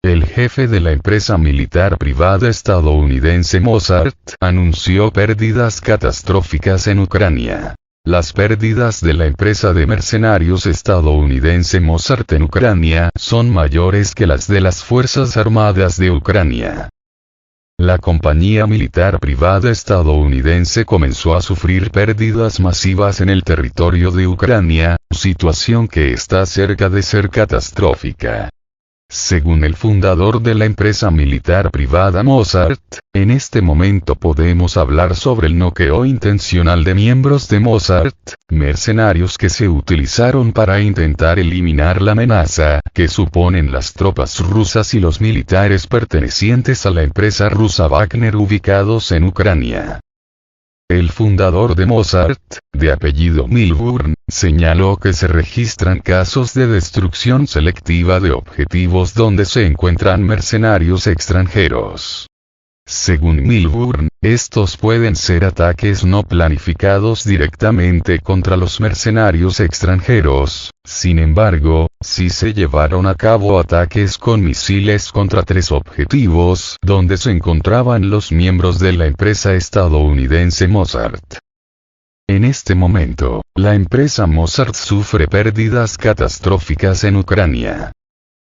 El jefe de la empresa militar privada estadounidense Mossad anunció pérdidas catastróficas en Ucrania. Las pérdidas de la empresa de mercenarios estadounidense Mossad en Ucrania son mayores que las de las Fuerzas Armadas de Ucrania. La compañía militar privada estadounidense comenzó a sufrir pérdidas masivas en el territorio de Ucrania, situación que está cerca de ser catastrófica. Según el fundador de la empresa militar privada Mossad, en este momento podemos hablar sobre el noqueo intencional de miembros de Mossad, mercenarios que se utilizaron para intentar eliminar la amenaza que suponen las tropas rusas y los militares pertenecientes a la empresa rusa Wagner ubicados en Ucrania. El fundador de Mossad, de apellido Milburn, señaló que se registran casos de destrucción selectiva de objetivos donde se encuentran mercenarios extranjeros. Según Milburn, estos pueden ser ataques no planificados directamente contra los mercenarios extranjeros. Sin embargo, sí se llevaron a cabo ataques con misiles contra 3 objetivos donde se encontraban los miembros de la empresa estadounidense Mossad. En este momento, la empresa Mossad sufre pérdidas catastróficas en Ucrania.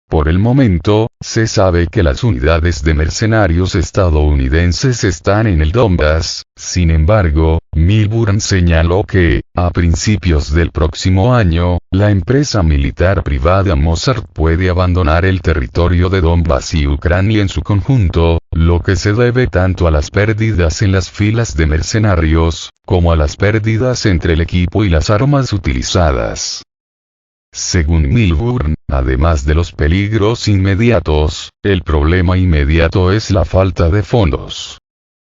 Por el momento, se sabe que las unidades de mercenarios estadounidenses están en el Donbass. Sin embargo, Milburn señaló que, a principios del próximo año, la empresa militar privada Mossad puede abandonar el territorio de Donbass y Ucrania en su conjunto, lo que se debe tanto a las pérdidas en las filas de mercenarios, como a las pérdidas entre el equipo y las armas utilizadas. Según Milburn, además de los peligros inmediatos, el problema inmediato es la falta de fondos.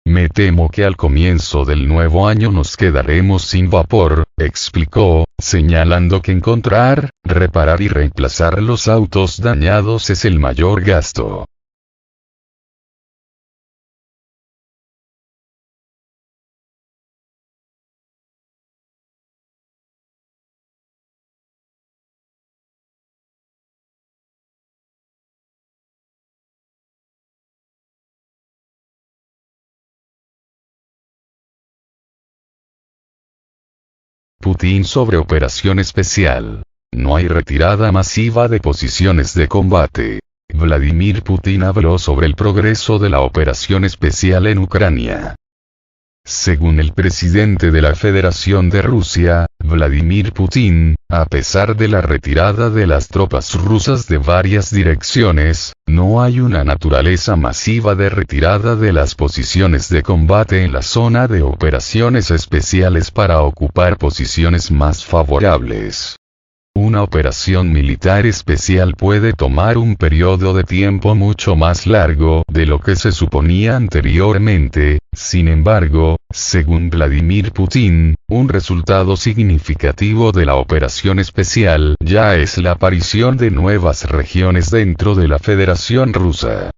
Me temo que al comienzo del nuevo año nos quedaremos sin vapor, explicó, señalando que encontrar, reparar y reemplazar los autos dañados es el mayor gasto. Putin sobre operación especial. No hay retirada masiva de posiciones de combate. Vladimir Putin habló sobre el progreso de la operación especial en Ucrania. Según el presidente de la Federación de Rusia, Vladimir Putin, a pesar de la retirada de las tropas rusas de varias direcciones, no hay una naturaleza masiva de retirada de las posiciones de combate en la zona de operaciones especiales para ocupar posiciones más favorables. Una operación militar especial puede tomar un periodo de tiempo mucho más largo de lo que se suponía anteriormente. Sin embargo, según Vladimir Putin, un resultado significativo de la operación especial ya es la aparición de nuevas regiones dentro de la Federación Rusa.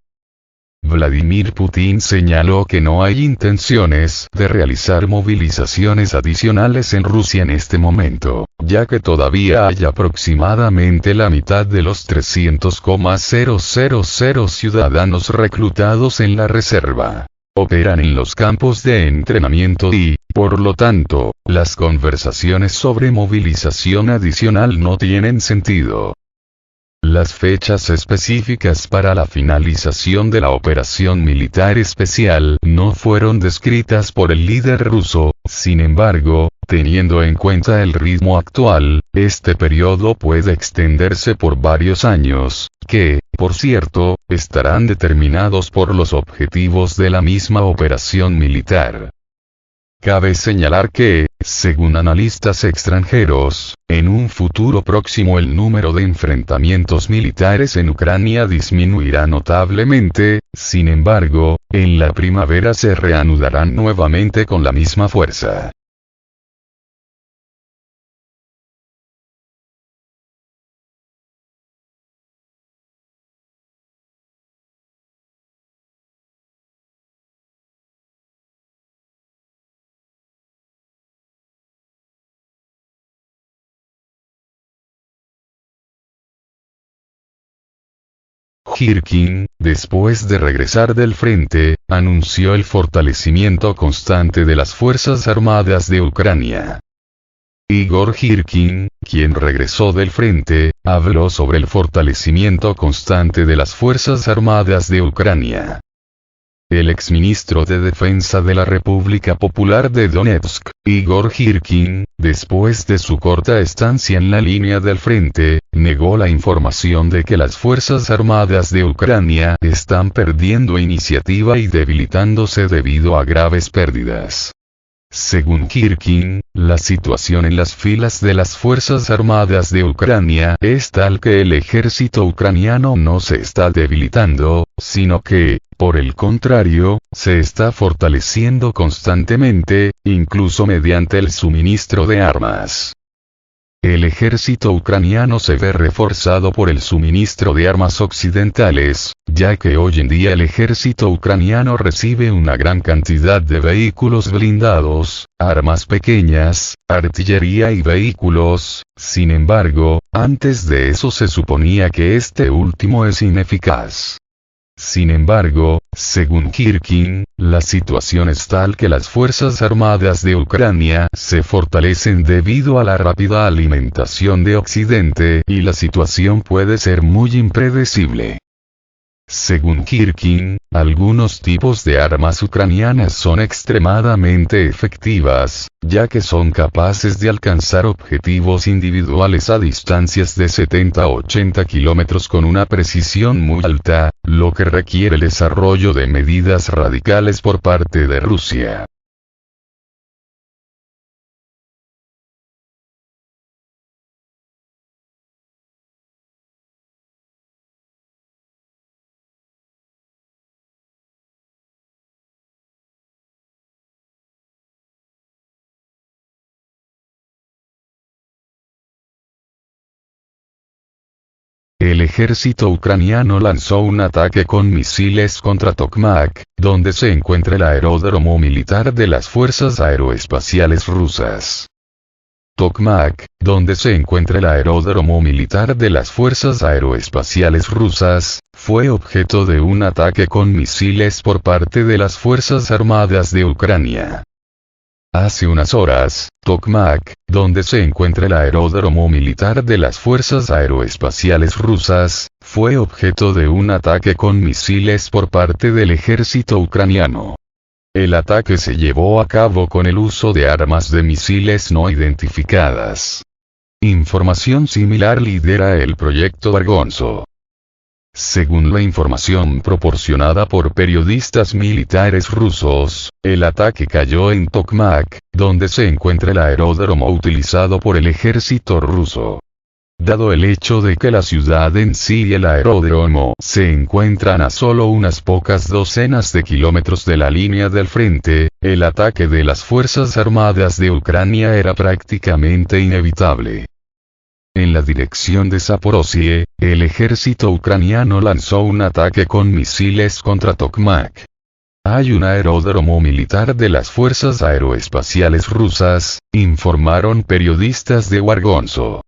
Vladimir Putin señaló que no hay intenciones de realizar movilizaciones adicionales en Rusia en este momento, ya que todavía hay aproximadamente la mitad de los 300,000 ciudadanos reclutados en la reserva. Operan en los campos de entrenamiento y, por lo tanto, las conversaciones sobre movilización adicional no tienen sentido. Las fechas específicas para la finalización de la operación militar especial no fueron descritas por el líder ruso. Sin embargo, teniendo en cuenta el ritmo actual, este periodo puede extenderse por varios años, que, por cierto, estarán determinados por los objetivos de la misma operación militar. Cabe señalar que, según analistas extranjeros, en un futuro próximo el número de enfrentamientos militares en Ucrania disminuirá notablemente. Sin embargo, en la primavera se reanudarán nuevamente con la misma fuerza. Girkin, después de regresar del frente, anunció el fortalecimiento constante de las Fuerzas Armadas de Ucrania. Igor Girkin, quien regresó del frente, habló sobre el fortalecimiento constante de las Fuerzas Armadas de Ucrania. El exministro de Defensa de la República Popular de Donetsk, Igor Girkin, después de su corta estancia en la línea del frente, negó la información de que las Fuerzas Armadas de Ucrania están perdiendo iniciativa y debilitándose debido a graves pérdidas. Según Girkin, la situación en las filas de las Fuerzas Armadas de Ucrania es tal que el ejército ucraniano no se está debilitando, sino que, por el contrario, se está fortaleciendo constantemente, incluso mediante el suministro de armas. El ejército ucraniano se ve reforzado por el suministro de armas occidentales, ya que hoy en día el ejército ucraniano recibe una gran cantidad de vehículos blindados, armas pequeñas, artillería y vehículos. Sin embargo, antes de eso se suponía que este último es ineficaz. Sin embargo, según Girkin, la situación es tal que las Fuerzas Armadas de Ucrania se fortalecen debido a la rápida alimentación de Occidente y la situación puede ser muy impredecible. Según Girkin, algunos tipos de armas ucranianas son extremadamente efectivas, ya que son capaces de alcanzar objetivos individuales a distancias de 70 a 80 kilómetros con una precisión muy alta, lo que requiere el desarrollo de medidas radicales por parte de Rusia. El ejército ucraniano lanzó un ataque con misiles contra Tokmak, donde se encuentra el aeródromo militar de las Fuerzas Aeroespaciales Rusas. Tokmak, donde se encuentra el aeródromo militar de las Fuerzas Aeroespaciales Rusas, fue objeto de un ataque con misiles por parte de las Fuerzas Armadas de Ucrania. Hace unas horas, Tokmak, donde se encuentra el aeródromo militar de las Fuerzas Aeroespaciales Rusas, fue objeto de un ataque con misiles por parte del ejército ucraniano. El ataque se llevó a cabo con el uso de armas de misiles no identificadas. Información similar lidera el proyecto Argonzo. Según la información proporcionada por periodistas militares rusos, el ataque cayó en Tokmak, donde se encuentra el aeródromo utilizado por el ejército ruso. Dado el hecho de que la ciudad en sí y el aeródromo se encuentran a solo unas pocas docenas de kilómetros de la línea del frente, el ataque de las Fuerzas Armadas de Ucrania era prácticamente inevitable. En la dirección de Zaporozhye, el ejército ucraniano lanzó un ataque con misiles contra Tokmak. Hay un aeródromo militar de las Fuerzas Aeroespaciales Rusas, informaron periodistas de Argonzo.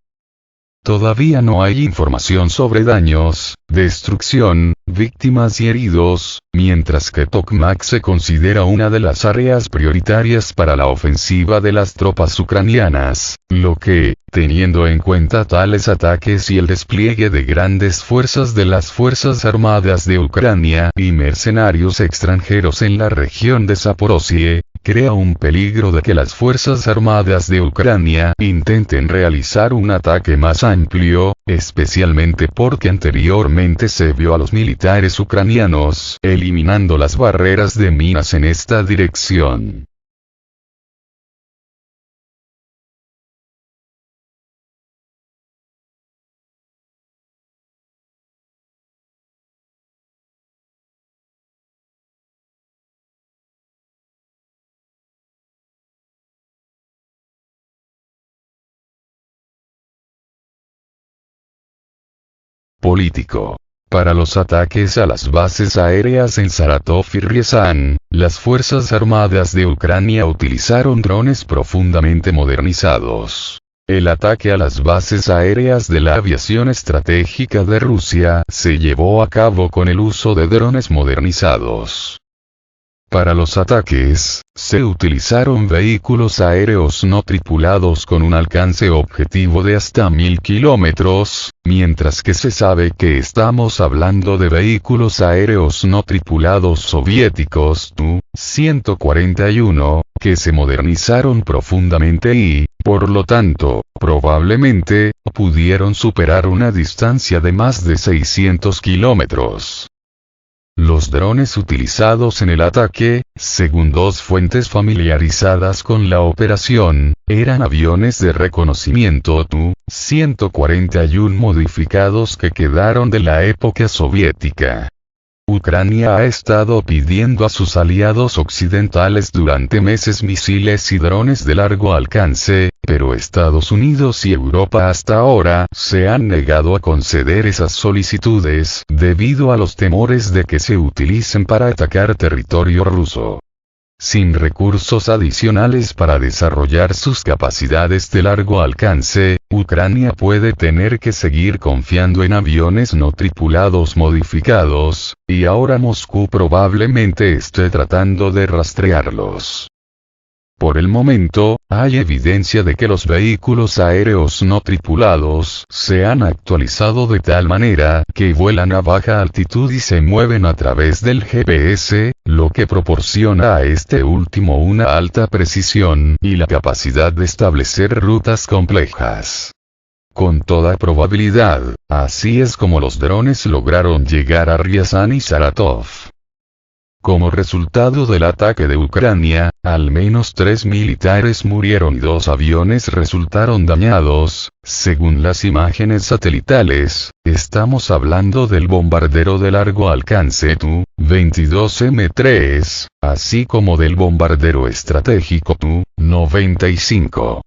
Todavía no hay información sobre daños, destrucción, víctimas y heridos, mientras que Tokmak se considera una de las áreas prioritarias para la ofensiva de las tropas ucranianas, lo que, teniendo en cuenta tales ataques y el despliegue de grandes fuerzas de las Fuerzas Armadas de Ucrania y mercenarios extranjeros en la región de Zaporozhye, crea un peligro de que las Fuerzas Armadas de Ucrania intenten realizar un ataque más amplio, especialmente porque anteriormente se vio a los militares ucranianos eliminando las barreras de minas en esta dirección. Político. Para los ataques a las bases aéreas en Saratov y Riazán, las Fuerzas Armadas de Ucrania utilizaron drones profundamente modernizados. El ataque a las bases aéreas de la aviación estratégica de Rusia se llevó a cabo con el uso de drones modernizados. Para los ataques, se utilizaron vehículos aéreos no tripulados con un alcance objetivo de hasta 1000 kilómetros, mientras que se sabe que estamos hablando de vehículos aéreos no tripulados soviéticos Tu-141, que se modernizaron profundamente y, por lo tanto, probablemente, pudieron superar una distancia de más de 600 kilómetros. Los drones utilizados en el ataque, según dos fuentes familiarizadas con la operación, eran aviones de reconocimiento Tu-141 modificados que quedaron de la época soviética. Ucrania ha estado pidiendo a sus aliados occidentales durante meses misiles y drones de largo alcance, pero Estados Unidos y Europa hasta ahora se han negado a conceder esas solicitudes debido a los temores de que se utilicen para atacar territorio ruso. Sin recursos adicionales para desarrollar sus capacidades de largo alcance, Ucrania puede tener que seguir confiando en aviones no tripulados modificados, y ahora Moscú probablemente esté tratando de rastrearlos. Por el momento, hay evidencia de que los vehículos aéreos no tripulados se han actualizado de tal manera que vuelan a baja altitud y se mueven a través del GPS, lo que proporciona a este último una alta precisión y la capacidad de establecer rutas complejas. Con toda probabilidad, así es como los drones lograron llegar a Riazán y Saratov. Como resultado del ataque de Ucrania, al menos 3 militares murieron y 2 aviones resultaron dañados, según las imágenes satelitales. Estamos hablando del bombardero de largo alcance Tu-22M3, así como del bombardero estratégico Tu-95.